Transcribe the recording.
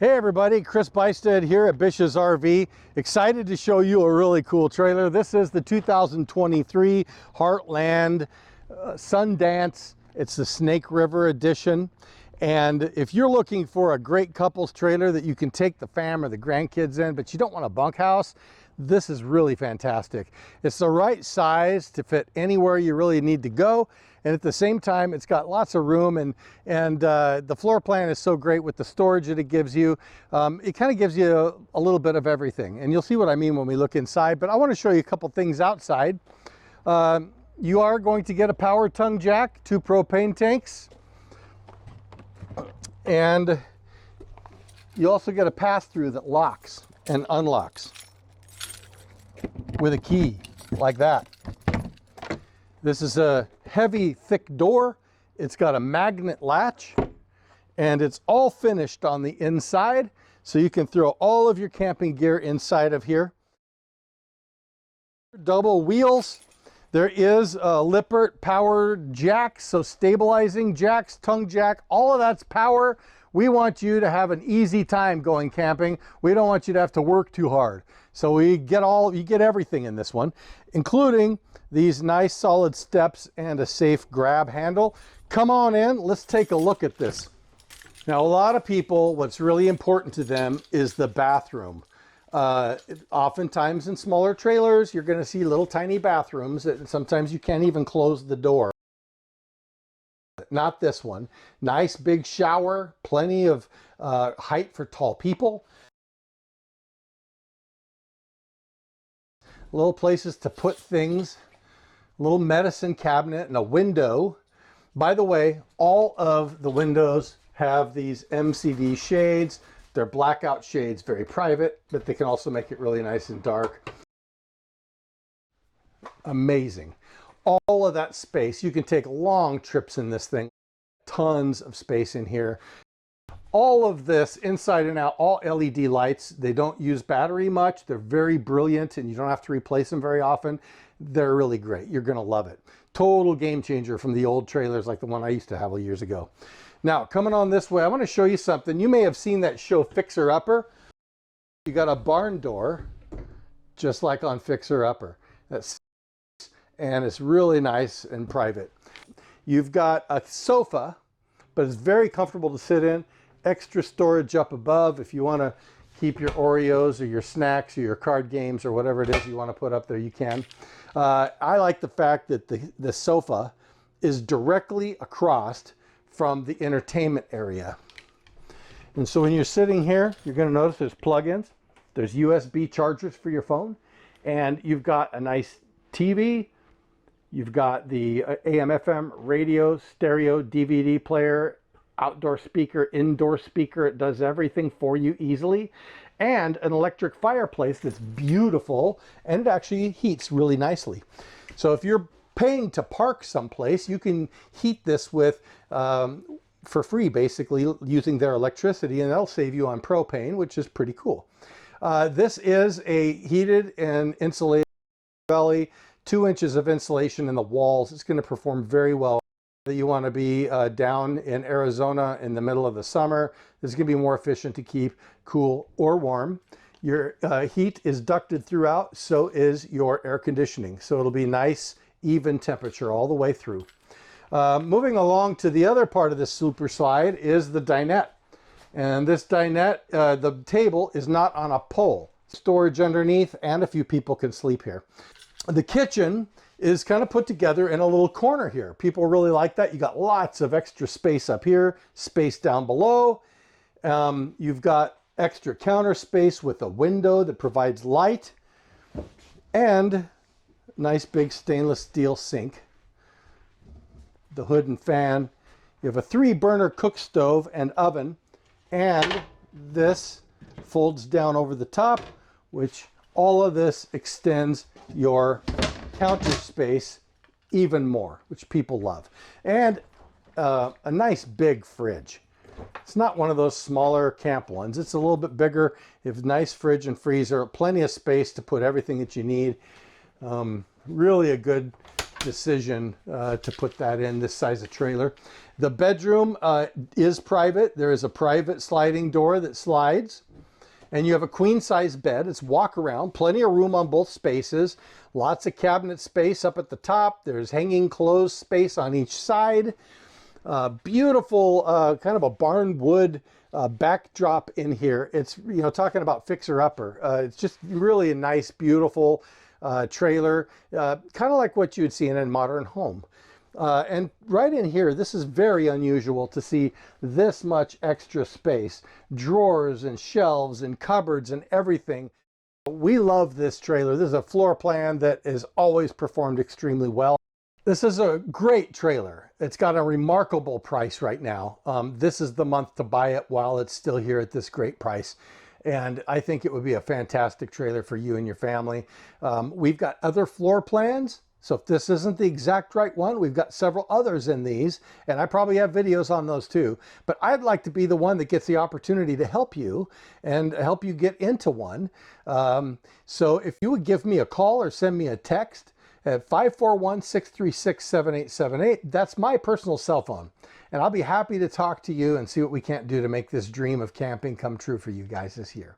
Hey everybody, Chris Bystad here at Bish's RV. Excited to show you a really cool trailer. This is the 2023 Heartland Sundance. It's the Snake River edition. And if you're looking for a great couples trailer that you can take the fam or the grandkids in, but you don't want a bunkhouse, this is really fantastic. It's the right size to fit anywhere you really need to go. And at the same time, it's got lots of room, and the floor plan is so great with the storage that it gives you. It kind of gives you a little bit of everything. And you'll see what I mean when we look inside. But I want to show you a couple things outside. You are going to get a power tongue jack, 2 propane tanks. And you also get a pass-through that locks and unlocks with a key like that. This is a heavy, thick door. It's got a magnet latch, and it's all finished on the inside, so you can throw all of your camping gear inside of here. Double wheels. There is a Lippert power jack, so stabilizing jacks, tongue jack, all of that's power. We want you to have an easy time going camping. We don't want you to have to work too hard. So you get everything in this one, including these nice solid steps and a safe grab handle. Come on in, let's take a look at this. Now, a lot of people, what's really important to them is the bathroom. Oftentimes in smaller trailers, you're going to see little tiny bathrooms that sometimes you can't even close the door. Not this one. Nice big shower, plenty of height for tall people. Little places to put things, little medicine cabinet and a window. By the way, all of the windows have these MCD shades. They're blackout shades, very private, but they can also make it really nice and dark. Amazing. All of that space. You can take long trips in this thing. Tons of space in here. All of this inside and out, all LED lights. They don't use battery much. They're very brilliant, and you don't have to replace them very often. They're really great. You're going to love it. Total game changer from the old trailers like the one I used to have years ago. Now, coming on this way, I want to show you something. You may have seen that show Fixer Upper. You got a barn door, just like on Fixer Upper. And it's really nice and private. You've got a sofa, but it's very comfortable to sit in. Extra storage up above if you want to keep your Oreos or your snacks or your card games or whatever it is you want to put up there, you can. I like the fact that the sofa is directly across from the entertainment area. And so when you're sitting here, you're going to notice there's plug-ins. There's USB chargers for your phone. And you've got a nice TV. You've got the AM/FM radio, stereo, DVD player, outdoor speaker, indoor speaker. It does everything for you easily. And an electric fireplace that's beautiful, and it actually heats really nicely. So if you're paying to park someplace, you can heat this with for free, basically, using their electricity, and that'll save you on propane, which is pretty cool. This is a heated and insulated belly, 2 inches of insulation in the walls. It's going to perform very well. You want to be down in Arizona in the middle of the summer. This is going to be more efficient to keep cool or warm. Your heat is ducted throughout, so is your air conditioning. So it'll be nice, even temperature all the way through. Moving along to the other part of this super slide is the dinette. And this dinette, the table is not on a pole. Storage underneath, and a few people can sleep here. The kitchen is kind of put together in a little corner here. People really like that. You got lots of extra space up here, space down below. You've got extra counter space with a window that provides light, and nice big stainless steel sink. The hood and fan. You have a 3-burner cook stove and oven, and this folds down over the top, which all of this extends your counter space even more, which people love. And a nice big fridge. It's not one of those smaller camp ones. It's a little bit bigger. You have a nice fridge and freezer, plenty of space to put everything that you need. Really a good decision to put that in this size of trailer. The bedroom is private. There is a private sliding door that slides. And you have a queen size bed. It's walk around, plenty of room on both spaces, lots of cabinet space up at the top. There's hanging clothes space on each side. Beautiful kind of a barn wood backdrop in here. It's, you know, talking about fixer upper. It's just really a nice, beautiful trailer, kind of like what you'd see in a modern home. And right in here, this is very unusual to see this much extra space, drawers and shelves and cupboards and everything. We love this trailer. This is a floor plan that has always performed extremely well. This is a great trailer. It's got a remarkable price right now. This is the month to buy it while it's still here at this great price. And I think it would be a fantastic trailer for you and your family. We've got other floor plans. So if this isn't the exact right one, we've got several others in these, and I probably have videos on those too. But I'd like to be the one that gets the opportunity to help you and help you get into one. So if you would give me a call or send me a text at 541-636-7878, that's my personal cell phone. And I'll be happy to talk to you and see what we can't do to make this dream of camping come true for you guys this year.